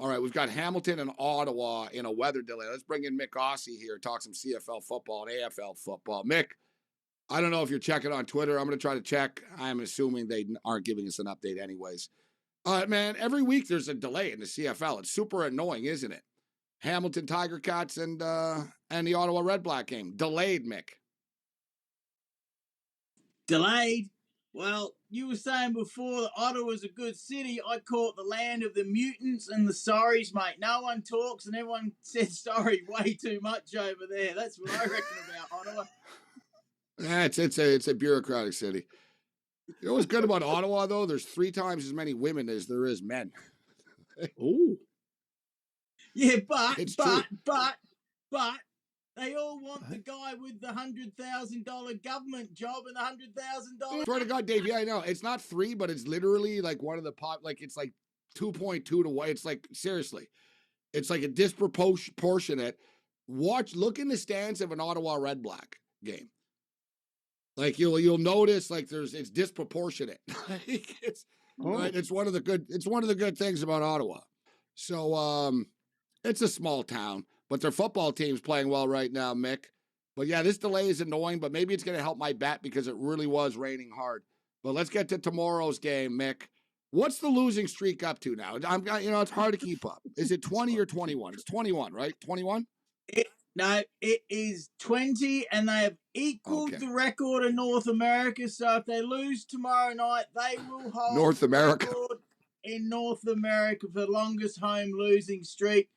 All right, we've got Hamilton and Ottawa in a weather delay. Let's bring in Mick Ossie here, talk some CFL football and AFL football. Mick, I don't know if you're checking on Twitter. I'm going to try to check. I'm assuming they aren't giving us an update anyways. Man, every week there's a delay in the CFL. It's super annoying, isn't it? Hamilton Tiger Cats and the Ottawa Red Black game. Delayed, Mick. Delayed? Well, you were saying before that Ottawa's a good city. I call it the land of the mutants and the sorries, mate. No one talks and everyone says sorry way too much over there. That's what I reckon about Ottawa. Yeah, it's a bureaucratic city. You know what's good about Ottawa, though? There's 3 times as many women as there is men. Ooh. Yeah, but they all want the guy with the $100,000 government job and the $100,000. I swear to God, Dave, yeah, I know. It's not 3, but it's literally like one of the it's like 2.2 to 1. It's like, seriously. It's like a disproportionate. Look in the stands of an Ottawa Red Black game. Like you'll notice like it's disproportionate. Right? It's one of the good things about Ottawa. So it's a small town, but their football team's playing well right now, Mick. But yeah, this delay is annoying, but maybe it's going to help my bet because it really was raining hard. But let's get to tomorrow's game, Mick. What's the losing streak up to now? It's hard to keep up. Is it 20 or 21? It's 21, right? 21? No, it is 20, and they have equaled the record of North America. So if they lose tomorrow night, they will hold North America the record in North America for the longest home losing streak.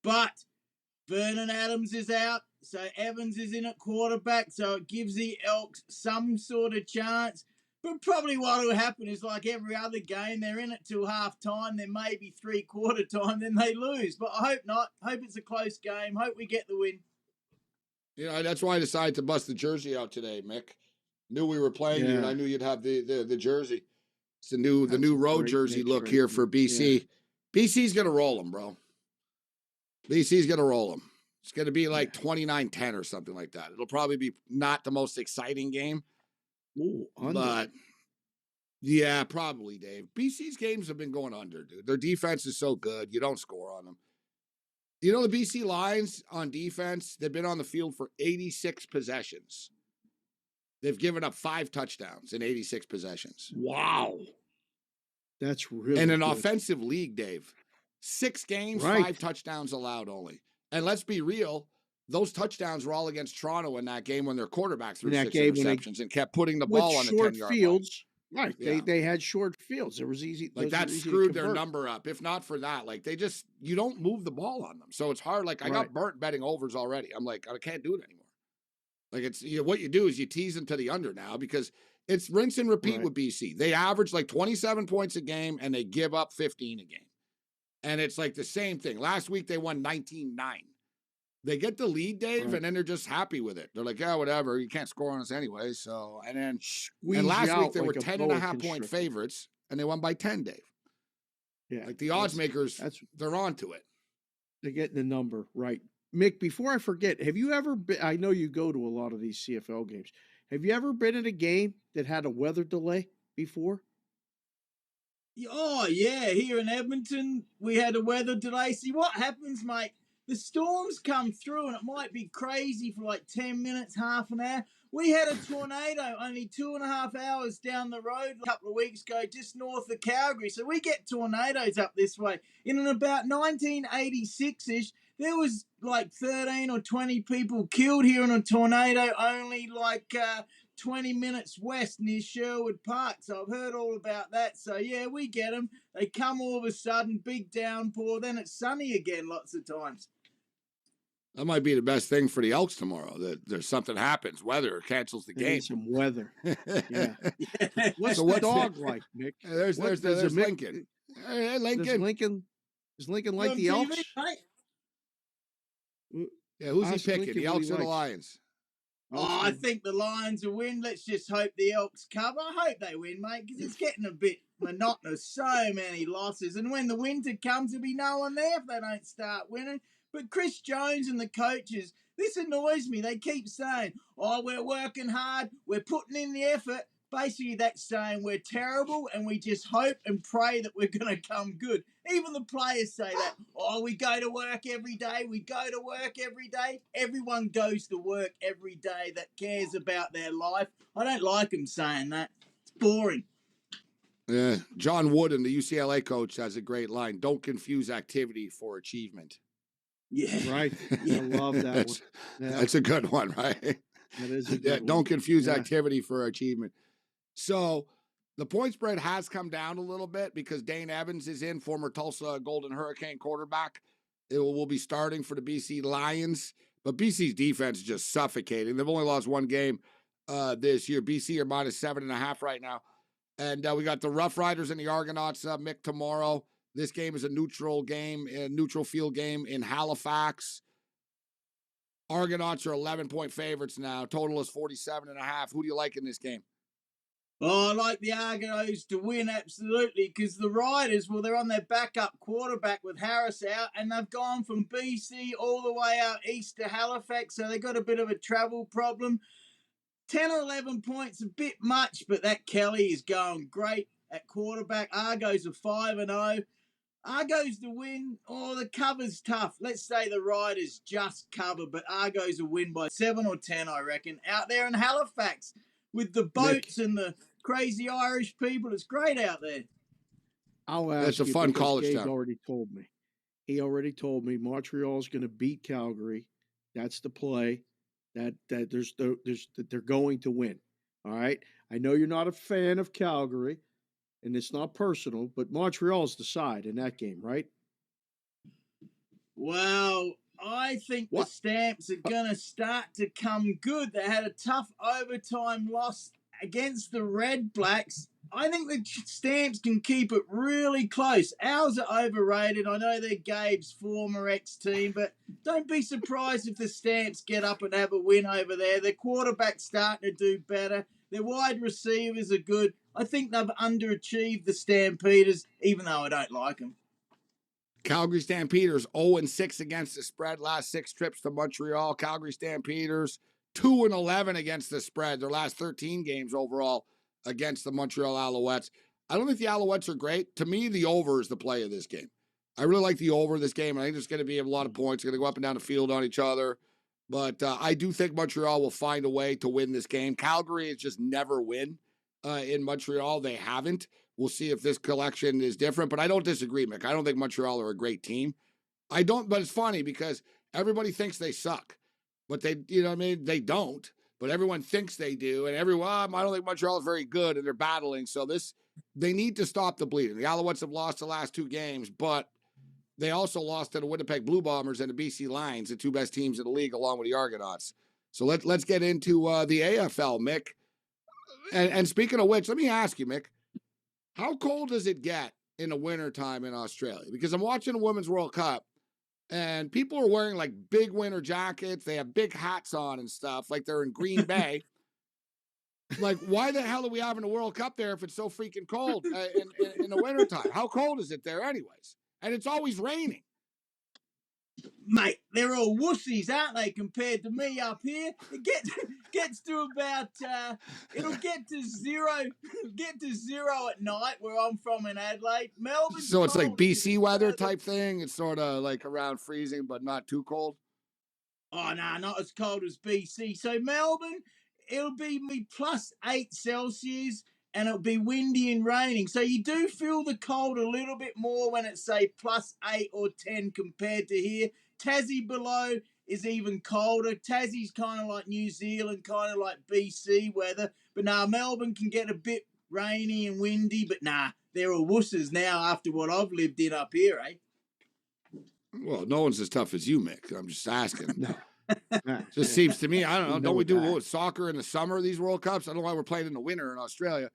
But Vernon Adams is out, so Evans is in at quarterback, so it gives the Elks some sort of chance. But probably what will happen is like every other game, they're in it till half-time, then maybe three-quarter time, then they lose. But I hope not. Hope it's a close game. Hope we get the win. That's why I decided to bust the jersey out today, Mick. Knew we were playing you, and I knew you'd have the jersey. It's the new road jersey look here for BC. Yeah. BC's going to roll them, bro. BC's going to roll them. It's going to be like 29-10 or something like that. It'll probably be not the most exciting game. Ooh, but yeah, probably, Dave. BC's games have been going under, dude. Their defense is so good. You don't score on them. You know, the BC Lions on defense, they've been on the field for 86 possessions. They've given up 5 touchdowns in 86 possessions. Wow. That's really in an good. Offensive league, Dave. 6 games, 5 touchdowns allowed only. And let's be real, those touchdowns were all against Toronto in that game when their quarterback threw 6 interceptions and kept putting the ball on the 10-yard fields. line. Right. Yeah. They had short fields. It was easy. Like that screwed their number up. If not for that, like you don't move the ball on them. So it's hard. Like I got burnt betting overs already. I'm like, I can't do it anymore. Like it's what you do is you tease them to the under now because it's rinse and repeat with BC. They average like 27 points a game and they give up 15 a game. And it's like the same thing. Last week they won 19-9. They get the lead, Dave, and then they're just happy with it. They're like, yeah, whatever. You can't score on us anyway. So, and last week they were 10.5-point favorites, and they won by 10, Dave. Yeah. Like the odds makers, they're on to it. They're getting the number right. Mick, before I forget, have you ever been, I know you go to a lot of these CFL games. Have you ever been in a game that had a weather delay before? Oh, yeah. Here in Edmonton, we had a weather delay. See, what happens, mate? The storms come through and it might be crazy for like 10 minutes, half an hour. We had a tornado only 2.5 hours down the road a couple of weeks ago, just north of Calgary. So we get tornadoes up this way. In about 1986-ish, there was like 13 or 20 people killed here in a tornado, only like 20 minutes west near Sherwood Park. So I've heard all about that. So yeah, we get them. They come all of a sudden, big downpour, then it's sunny again lots of times. That might be the best thing for the Elks tomorrow. That there's something happens, weather cancels the game. Some weather. Yeah. What's the dog like, Nick? There's Lincoln. Hey, Lincoln. Does Lincoln like the Elks? Yeah, who's he picking? The Elks or the Lions? Oh, I think the Lions will win. Let's just hope the Elks cover. I hope they win, mate, because it's getting a bit monotonous. So many losses. And when the winter comes, there'll be no one there if they don't start winning. But Chris Jones and the coaches, this annoys me. They keep saying, oh, we're working hard. We're putting in the effort. basically that's saying we're terrible and we just hope and pray that we're going to come good. Even the players say that. Oh, we go to work every day. We go to work every day. Everyone goes to work every day that cares about their life. I don't like them saying that. It's boring. Yeah. John Wooden, the UCLA coach, has a great line. Don't confuse activity for achievement. Yeah. Right. I love that one. Yeah, That's a good one, right? that is a Yeah, good one. don't confuse Yeah. activity for achievement. So the point spread has come down a little bit because Dane Evans is in, former Tulsa Golden Hurricane quarterback. It will be starting for the BC Lions, but BC's defense is just suffocating. They've only lost one game this year. BC are minus 7.5 right now. And we got the Rough Riders and the Argonauts, Mick, tomorrow. This game is a neutral game, a neutral field game in Halifax. Argonauts are 11-point favorites now. Total is 47.5. Who do you like in this game? Oh, I like the Argos to win, absolutely, because the Riders, well, they're on their backup quarterback with Harris out, and they've gone from BC all the way out east to Halifax, so they've got a bit of a travel problem. 10 or 11 points, a bit much, but that Kelly is going great at quarterback. Argos are 5-0. Argos to win. Oh, the cover's tough. Let's say the Riders just cover, but Argos will win by 7 or 10, I reckon. Out there in Halifax with the boats Nick, and the crazy Irish people. It's great out there. I'll ask That's a you fun because college Gabe town. already told me. He already told me Montreal's going to beat Calgary. That's the play. That they're going to win. All right. I know you're not a fan of Calgary, and it's not personal, but Montreal's the side in that game, right? Well, I think the Stamps are going to start to come good. They had a tough overtime loss against the Red Blacks. I think the Stamps can keep it really close. Ours are overrated. I know they're Gabe's former ex-team, but don't be surprised if the Stamps get up and have a win over there. Their quarterback's starting to do better. Their wide receivers are good. I think they've underachieved the Stampeders, even though I don't like them. Calgary Stampeders 0-6 against the spread. Last 6 trips to Montreal. Calgary Stampeders 2-11 against the spread. Their last 13 games overall against the Montreal Alouettes. I don't think the Alouettes are great. To me, the over is the play of this game. I really like the over this game. I think there's going to be a lot of points. Going to go up and down the field on each other. But I do think Montreal will find a way to win this game. Calgary has just never win in Montreal. They haven't. We'll see if this collection is different. But I don't disagree, Mick. I don't think Montreal are a great team. I don't, but it's funny because everybody thinks they suck. But they, you know what I mean? They don't. But everyone thinks they do. And everyone, I don't think Montreal is very good, and they're battling. So they need to stop the bleeding. The Alouettes have lost the last 2 games, but they also lost to the Winnipeg Blue Bombers and the BC Lions, the 2 best teams in the league, along with the Argonauts. So let's get into the AFL, Mick. And speaking of which, let me ask you, Mick, how cold does it get in the wintertime in Australia? Because I'm watching the Women's World Cup, and people are wearing like big winter jackets. They have big hats on and stuff, like they're in Green Bay. Like, why the hell are we having a World Cup there if it's so freaking cold in the wintertime? How cold is it there anyways? And it's always raining. Mate, they're all wussies, aren't they, compared to me up here? It gets to about, it'll get to zero at night where I'm from in Adelaide. Melbourne. So it's like BC weather type thing. It's sort of like around freezing, but not too cold. Oh, no, not as cold as BC. So Melbourne, it'll be +8 Celsius, and it'll be windy and raining. So you do feel the cold a little bit more when it's, say, +8 or 10 compared to here. Tassie below is even colder. Tassie's kind of like New Zealand, kind of like BC weather. But now Melbourne can get a bit rainy and windy, but they're all wusses now after what I've lived in up here, eh? Well, no one's as tough as you, Mick. I'm just asking. No. Just seems to me, I don't know. Don't we do that. soccer in the summer, these World Cups? I don't know why we're playing in the winter in Australia.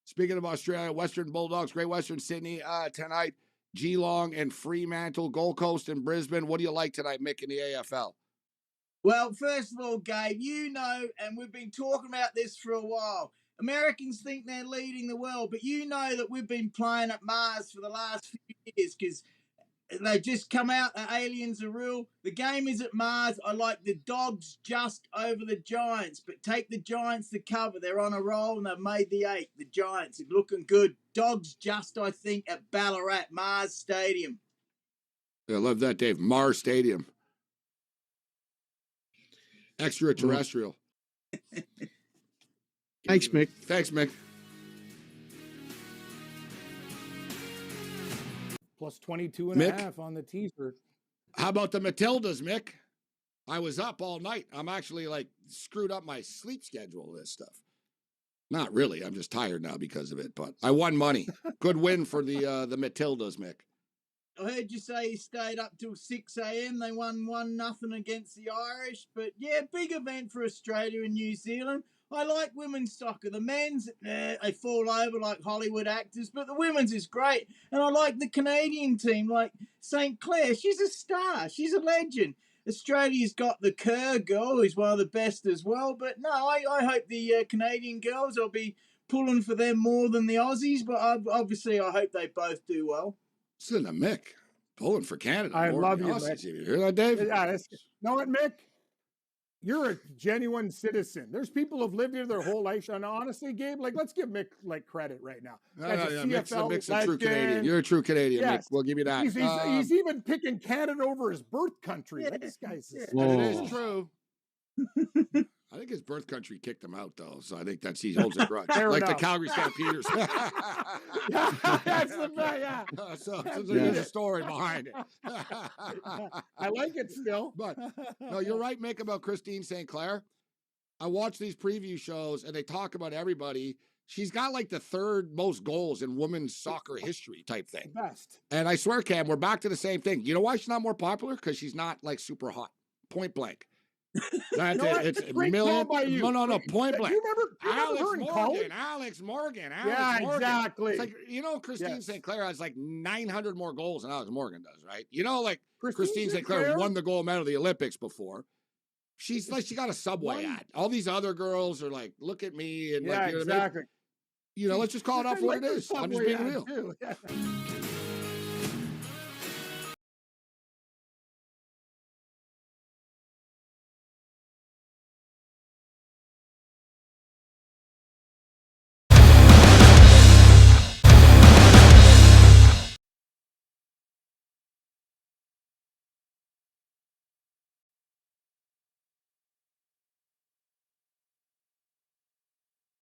Speaking of Australia, Western Bulldogs, Great Western Sydney tonight. Geelong and Fremantle, Gold Coast and Brisbane. What do you like tonight, Mick, in the AFL? Well, first of all, Gabe, you know, and we've been talking about this for a while, Americans think they're leading the world, but you know that we've been playing at Mars for the last few years because They just come out. The aliens are real. The game is at Mars. I like the Dogs just over the Giants, but take the Giants to cover. They're on a roll and they've made the 8. The Giants are looking good. Dogs just, I think, at Ballarat, Mars Stadium. I love that, Dave. Mars Stadium. Extraterrestrial. Thanks, Mick. Thanks, Mick. Plus 22 and Mick? a half on the teaser. How about the Matildas, Mick? I was up all night. I'm actually like screwed up my sleep schedule, this stuff. Not really. I'm just tired now because of it, but I won money. Good win for the Matildas, Mick. I heard you say you stayed up till 6 a.m. They won 1-0 against the Irish. But yeah, big event for Australia and New Zealand. I like women's soccer. The men's, they fall over like Hollywood actors, but the women's is great. And I like the Canadian team, like St. Clair. She's a star. She's a legend. Australia's got the Kerr girl, who's one of the best as well. But no, I hope the Canadian girls, I'll be pulling for them more than the Aussies. But obviously, I hope they both do well. Listen to Mick. Pulling for Canada. I love you, Aussies. Mick. You hear that, Dave? Yeah, know what, Mick? You're a genuine citizen. There's people who've lived here their whole life. And honestly, Gabe, like, let's give Mick like credit right now. Mick's a true Canadian. You're a true Canadian, Yes. Mick. We'll give you that. He's even picking Canada over his birth country. Like, this guy's And it is true. I think his birth country kicked him out, though. So I think he holds a grudge. Fair like enough. the Calgary Stampeders. That's the yeah. So there's a story behind it. I like it still. But no, you're right, Mick, about Christine St. Clair. I watch these preview shows and they talk about everybody. She's got like the 3rd most goals in women's soccer history type thing. Best. And I swear, Cam, we're back to the same thing. You know why she's not more popular? Because she's not like super hot. Point blank. That's You know it. It's Great million. call by you. No, point blank. You remember her in college? Alex Morgan. Yeah, exactly. It's like, Christine Yes. St. Clair has like 900 more goals than Alex Morgan does, right? Like Christine St. St. Clair won the gold medal at the Olympics before. She's like, she got a Subway ad. All these other girls are like, look at me. And Yeah, like, exactly. let's just call it out for what it is. I'm just being real. Too. Yeah.